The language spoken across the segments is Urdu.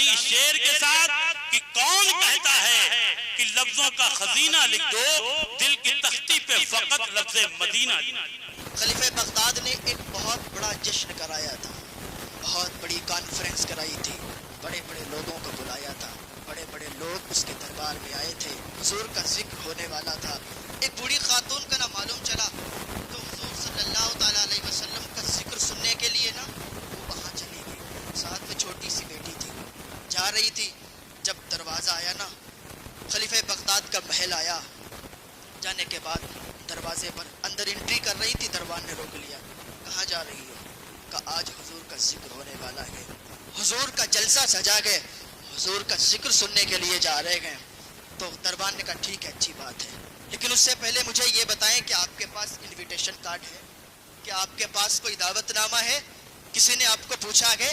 شیرانی شیر کے ساتھ کہ کون کہتا ہے کہ لفظوں کا خزینہ لکھ دو، دل کی تختی پہ فقط لفظ مدینہ لکھ۔ خلیفہ بغداد نے ایک بہت بڑا جشن کرایا تھا، بہت بڑی کانفرنس کرائی تھی، بڑے بڑے لوگوں کو بلایا تھا، بڑے بڑے لوگ اس کے دربار میں آئے تھے، حضور کا ذکر ہونے والا تھا۔ ایک بوڑھی خاتون کا نہ معلوم چلا تو حضور صلی اللہ تعالیٰ علیہ وسلم کا ذکر سننے کے لیے نا وہ وہاں چلی گئی، ساتھ میں چھوٹی سی بیٹی تھی، جا رہی تھی۔ جب دروازہ آیا نا، خلیفہ بغداد کا محل آیا، جانے کے بعد دروازے پر اندر انٹری کر رہی تھی، دربار نے روک لیا۔ کہاں جا رہی ہو؟ کہا آج حضور کا ذکر ہونے والا ہے، حضور کا جلسہ سجا گئے، حضور کا ذکر سننے کے لیے جا رہے ہیں۔ تو دربار نے کہا ٹھیک ہے، اچھی بات ہے، لیکن اس سے پہلے مجھے یہ بتائیں کہ آپ کے پاس انویٹیشن کارڈ ہے؟ کیا آپ کے پاس کوئی دعوت نامہ ہے؟ کسی نے آپ کو پوچھا ہے؟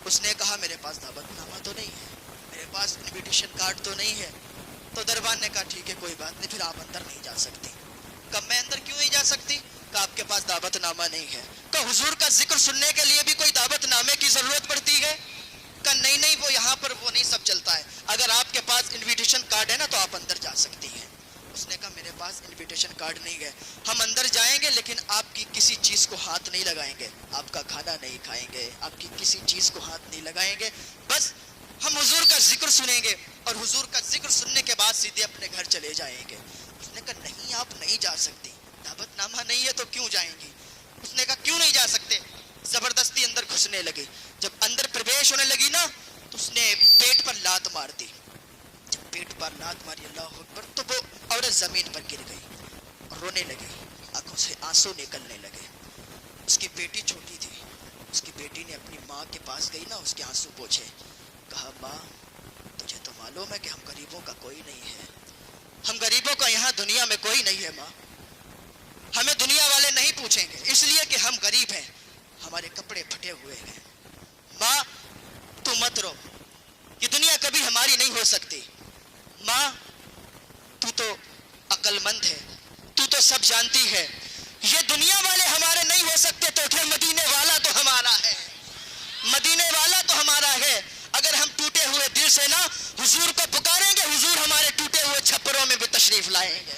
اس نے کہا میرے پاس دعوت نامہ تو نہیں ہے، میرے پاس انویٹیشن کارڈ تو نہیں ہے۔ تو دربار نے کہا ٹھیک ہے، کوئی بات نہیں، پھر آپ اندر نہیں جا سکتی۔ کہا میں اندر کیوں نہیں جا سکتی؟ کہ آپ کے پاس دعوت نامہ نہیں ہے۔ کہ حضور کا ذکر سننے کے لیے بھی کوئی دعوت نامے کی ضرورت پڑتی ہے؟ کہ نہیں وہ یہاں پر وہ نہیں سب چلتا ہے، اگر آپ کے پاس انویٹیشن کارڈ ہے نا تو آپ اندر جا سکتی ہیں۔ اس نے کہا میرے پاس انویٹیشن کارڈ نہیں ہے، ہم اندر جائیں گے لیکن آپ کی کسی چیز کو ہاتھ نہیں لگائیں گے، آپ کا کھانا نہیں کھائیں گے، آپ کی کسی چیز کو ہاتھ نہیں لگائیں گے، بس ہم حضور کا ذکر سنیں گے اور حضور کا ذکر سننے کے بعد سیدھے اپنے گھر چلے جائیں گے۔ اس نے کہا نہیں آپ نہیں جا سکتی، دعوت نامہ نہیں ہے تو کیوں جائیں گی؟ اس نے کہا کیوں نہیں جا سکتے؟ زبردستی اندر گھسنے لگے۔ جب اندر پرویش ہونے لگی نا تو اس نے پیٹ پر لات مار دی۔ جب پیٹ پر لات ماری اللہ اکبر تو وہ عورت زمین پر گر گئی اور رونے لگی، آنکھوں سے آنسو نکلنے لگے۔ اس کی بیٹی چھوٹی تھی، اس کی بیٹی نے اپنی ماں کے پاس گئی نا، اس کے آنسو پوچھے، کہا ماں تجھے تو معلوم ہے کہ ہم غریبوں کا کوئی نہیں ہے، ہم غریبوں کا یہاں دنیا میں کوئی نہیں ہے ماں، ہمیں دنیا والے نہیں پوچھیں گے اس لیے کہ ہم غریب ہیں، ہمارے کپڑے پھٹے ہوئے ہیں، ماں تو مت رو، یہ دنیا کبھی ہماری نہیں ہو سکتی، ماں تو تو عقل مند ہے، تو تو سب جانتی ہے، یہ دنیا والے ہمارے نہیں ہو سکتے تو پھر مدینے والا تو ہمارا ہے، مدینے والا تو ہمارا ہے۔ اگر ہم ٹوٹے ہوئے دل سے نا حضور کو پکاریں گے، حضور ہمارے ٹوٹے ہوئے چھپروں میں بھی تشریف لائیں گے،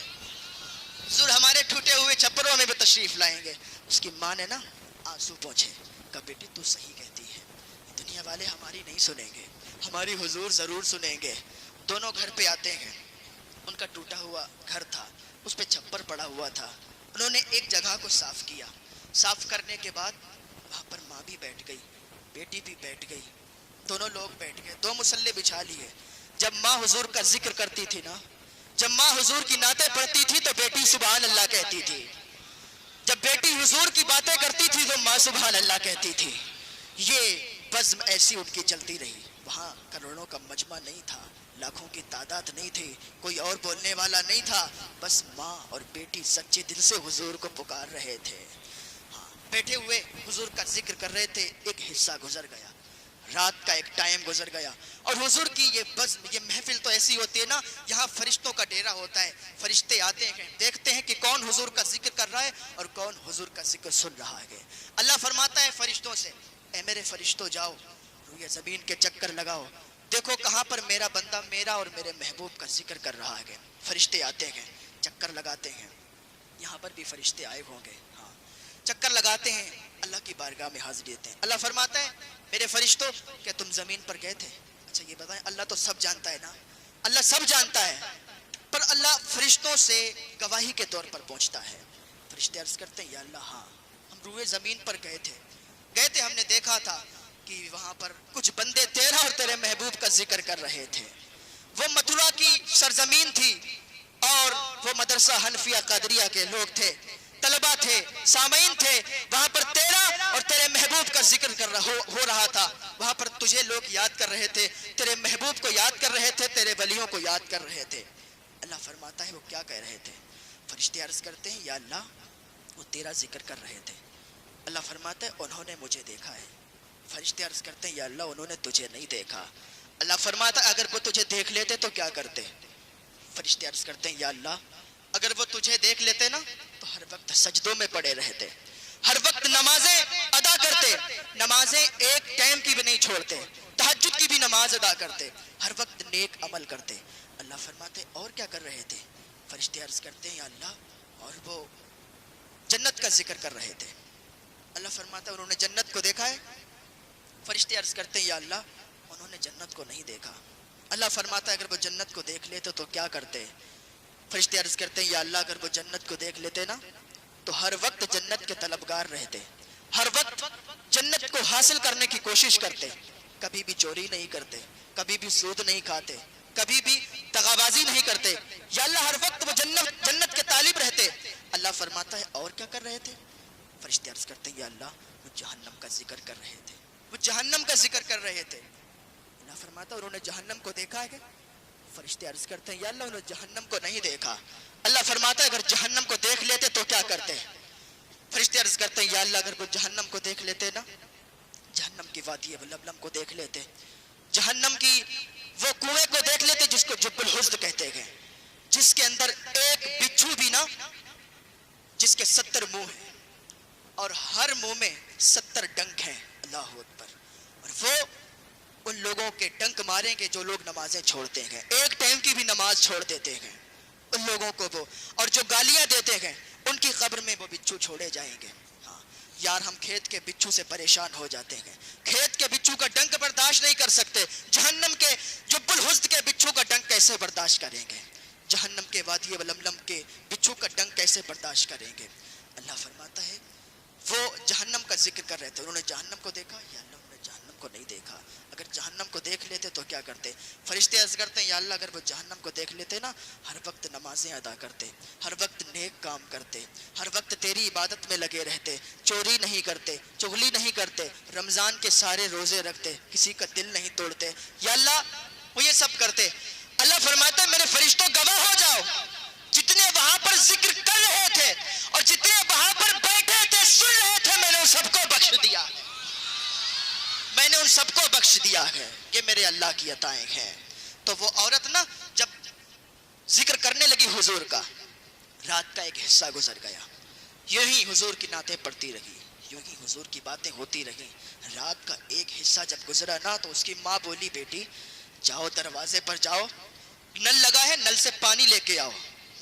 حضور ہمارے ٹوٹے ہوئے چھپروں میں بھی تشریف لائیں گے۔ اس کی ماں نے نا آنسو پوچھے، کہا بیٹی تو صحیح کہتی ہے، دنیا والے ہماری نہیں سنیں گے، ہماری حضور ضرور سنیں گے۔ دونوں گھر پہ آتے ہیں، ان کا ٹوٹا ہوا گھر تھا، اس پہ چھپر پڑا ہوا تھا، انہوں نے ایک جگہ کو صاف کیا، صاف کرنے کے بعد وہاں پر ماں بھی بیٹھ گئی، بیٹی بھی بیٹھ گئی، دونوں لوگ بیٹھ گئے، دو مصلے بچھا لیے۔ جب ماں حضور کا ذکر کرتی تھی نا، جب ماں حضور کی نعتیں پڑھتی تھی تو بیٹی سبحان اللہ کہتی تھی، جب بیٹی حضور کی باتیں کرتی تھی تو ماں سبحان اللہ کہتی تھی۔ یہ بزم ایسی ان کی چلتی رہی۔ وہاں کروڑوں کا مجمع نہیں تھا، لاکھوں کی تعداد نہیں تھی، کوئی اور بولنے والا نہیں تھا، بس ماں اور بیٹی سچے دل سے حضور کو پکار رہے تھے۔ بیٹھے ہوئے حضور کا ذکر کر رہے تھے، ایک حصہ گزر گیا، رات کا ایک ٹائم گزر گیا، اور حضور کی یہ بزم، یہ محفل تو ایسی ہوتی ہے نا، یہاں فرشتوں کا ڈیرا ہوتا ہے، فرشتے آتے ہیں، دیکھتے ہیں کہ کون حضور کا ذکر کر رہا ہے اور کون حضور کا ذکر سن رہا ہے۔ اللہ فرماتا ہے فرشتوں سے، اے میرے فرشتوں جاؤ روئے زمین کے چکر لگاؤ، دیکھو کہاں پر میرا بندہ میرا اور میرے محبوب کا ذکر کر رہا ہے۔ فرشتے آتے ہیں، چکر لگاتے ہیں، یہاں پر بھی فرشتے آئے ہوں گے، ہاں چکر لگاتے ہیں، اللہ کی بارگاہ میں حاضری دیتے ہیں۔ اللہ فرماتا ہے میرے فرشتوں کہ تم زمین پر گئے تھے؟ اچھا یہ بتائیں، اللہ تو سب جانتا ہے نا، اللہ سب جانتا ہے، پر اللہ فرشتوں سے گواہی کے طور پر پہنچتا ہے۔ فرشتے عرض کرتے ہیں یا اللہ ہاں ہم روئے زمین پر گئے تھے، ہم نے دیکھا تھا کہ وہاں پر کچھ بندے تیرا اور تیرے محبوب کا ذکر کر رہے تھے۔ وہ متھرا کی سرزمین تھی اور وہ مدرسہ حنفیہ قادریہ کے لوگ تھے، طلبہ تھے، سامعین تھے، وہاں پر تیرا اور تیرے محبوب کا ذکر ہو رہا تھا، وہاں پر تجھے لوگ یاد کر رہے تھے، تیرے محبوب کو یاد کر رہے تھے، تیرے ولیوں کو یاد کر رہے تھے۔ اللہ فرماتا ہے وہ کیا کہہ رہے تھے؟ فرشتے عرض کرتے ہیں یا اللہ وہ تیرا ذکر کر رہے تھے۔ اللہ فرماتا ہے انہوں نے مجھے دیکھا ہے۔ فرشتے عرض کرتے ہیں یا اللہ انہوں نے تجھے نہیں دیکھا۔ اللہ فرماتا ہے اگر وہ تجھے دیکھ لیتے تو کیا کرتے؟ فرشتے عرض کرتے ہیں یا اللہ اگر وہ تجھے دیکھ لیتے نا تو ہر وقت سجدوں میں پڑے رہتے، ہر وقت نمازیں ادا کرتے، نمازیں ایک ٹائم کی بھی نہیں چھوڑتے، تہجد کی بھی نماز ادا کرتے، ہر وقت نیک عمل کرتے۔ اللہ فرماتے اور کیا کر رہے تھے؟ فرشتے عرض کرتے ہیں یا اللہ، اور وہ جنت کا ذکر کر رہے تھے۔ اللہ فرماتا ہے انہوں نے جنت کو دیکھا ہے؟ فرشتے عرض کرتے ہیں یا اللہ، انہوں نے جنت کو نہیں دیکھا۔ اللہ فرماتا ہے اگر وہ جنت کو دیکھ لیتے تو کیا کرتے؟ فرشتے عرض کرتے ہیں یا اللہ، اگر وہ جنت کو دیکھ لیتے نا تو ہر وقت جنت کے طلبگار رہتے، ہر وقت جنت کو حاصل کرنے کی کوشش کرتے، کبھی بھی چوری نہیں کرتے، کبھی بھی سود نہیں کھاتے، کبھی بھی دغابازی نہیں کرتے۔ یا اللہ ہر وقت وہ جنت کے طالب رہتے۔ اللہ فرماتا ہے اور کیا کر رہے تھے؟ فرشتے عرض کرتے ہیں یا اللہ، وہ جہنم کا ذکر کر رہے تھے، وہ جہنم کا ذکر کر رہے تھے۔ اللہ فرماتا ہے انہوں نے جہنم کو دیکھا ہے؟ فرشتے عرض کرتے ہیں یا اللہ، انہوں نے جہنم کو نہیں دیکھا۔ اللہ فرماتا ہے اگر جہنم کو دیکھ لیتے تو کیا کرتے؟ فرشتے عرض کرتے ہیں یا اللہ، اگر وہ جہنم کو دیکھ لیتے نا، جہنم کی وادی لملم کو دیکھ لیتے، جہنم کی وہ کنویں کو دیکھ لیتے جس کو جب الحزن کہتے ہیں، جس کے اندر ایک بچھو بھی نا، جس کے 70 منہ ہیں اور ہر منہ میں 70 ڈنک ہیں، اللہ اکبر، اور وہ ان لوگوں کے ڈنک ماریں گے جو لوگ نمازیں چھوڑتے ہیں، ایک ٹائم کی بھی نماز چھوڑ دیتے ہیں ان لوگوں کو وہ، اور جو گالیاں دیتے ہیں ان کی قبر میں وہ بچھو چھوڑے جائیں گے۔ ہاں یار، ہم کھیت کے بچھو سے پریشان ہو جاتے ہیں، کھیت کے بچھو کا ڈنک برداشت نہیں کر سکتے، جہنم کے جب الحزن کے بچھو کا ڈنک کیسے برداشت کریں گے؟ جہنم کے وادی لملم کے بچھو کا ڈنک کیسے برداشت کریں گے؟ اللہ فرماتا ہے وہ جہنم کا ذکر کر رہے تھے، انہوں نے جہنم کو دیکھا؟ یا اللہ، انہوں نے جہنم کو نہیں دیکھا۔ اگر جہنم کو دیکھ لیتے تو کیا کرتے؟ فرشتے عرض کرتے ہیں یا اللہ، اگر وہ جہنم کو دیکھ لیتے نا، ہر وقت نمازیں ادا کرتے، ہر وقت نیک کام کرتے، ہر وقت تیری عبادت میں لگے رہتے، چوری نہیں کرتے، چغلی نہیں کرتے، رمضان کے سارے روزے رکھتے، کسی کا دل نہیں توڑتے۔ یا اللہ، وہ یہ سب کرتے۔ اللہ فرماتا ہے میرے فرشتوں گواہ ہو جاؤ، جتنے وہاں پر ذکر کر رہے تھے اور جتنے وہاں پر بیٹھے تھے سن رہے تھے، میں نے ان سب کو بخش دیا، میں نے ان سب کو بخش دیا ہے، یہ میرے اللہ کی عطائیں ہیں۔ تو وہ عورت نا جب ذکر کرنے لگی حضور کا، رات کا ایک حصہ گزر گیا، یوں ہی حضور کی نعتیں پڑھتی رہی، یوں ہی حضور کی باتیں ہوتی رہی۔ رات کا ایک حصہ جب گزرا نا تو اس کی ماں بولی بیٹی جاؤ دروازے پر جاؤ، نل لگا ہے، نل سے پانی لے کے آؤ،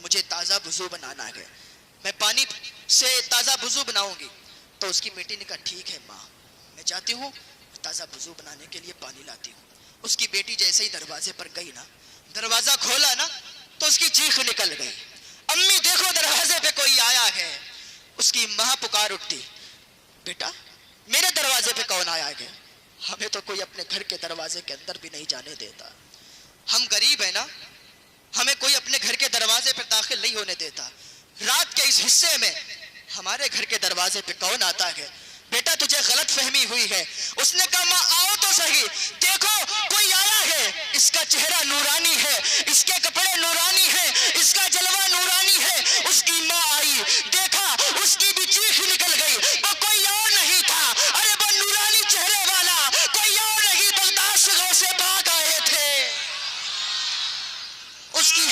مجھے تازہ وضو بنانا ہے، میں پانی سے تازہ وضو بناؤں گی۔ تو اس کی بیٹی نے کہا ٹھیک ہے ماں، میں جاتی ہوں، تازہ وضو بنانے کے لیے پانی لاتی ہوں۔ اس کی بیٹی جیسے ہی دروازے پر گئی نا، دروازہ کھولا نا تو اس کی چیخ نکل گئی، امی دیکھو دروازے پہ کوئی آیا ہے۔ اس کی ماں پکار اٹھتی، بیٹا میرے دروازے پہ کون آیا ہے؟ ہمیں تو کوئی اپنے گھر کے دروازے کے اندر بھی نہیں جانے دیتا، ہم غریب ہیں نا، ہمیں کوئی اپنے گھر کے دروازے پہ داخل نہیں ہونے دیتا، رات کے اس حصے میں ہمارے گھر کے دروازے پہ کون آتا ہے؟ بیٹا تجھے غلط فہمی ہوئی ہے۔ اس نے کہا ماں آؤ تو صحیح، دیکھو کوئی آیا ہے، اس کا چہرہ نورانی ہے، اس کے کپڑے نورانی ہیں، اس کا جلوہ نورانی ہے۔ اس کی ماں آئی، دیکھا، اس کی بھی چیخ نکل گئی، وہ کوئی اور نہیں تھا، ارے وہ نورانی چہرے والا کوئی اور نہیں، بغداد سے غوث پاک آئے تھے۔ اس کی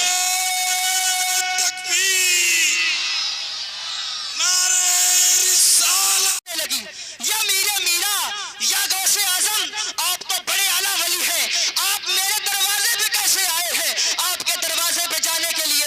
لگی، یا میرے میرا، یا غوث اعظم، آپ تو بڑے اعلیٰ ولی ہیں، آپ میرے دروازے پہ کیسے آئے ہیں؟ آپ کے دروازے پہ جانے کے لیے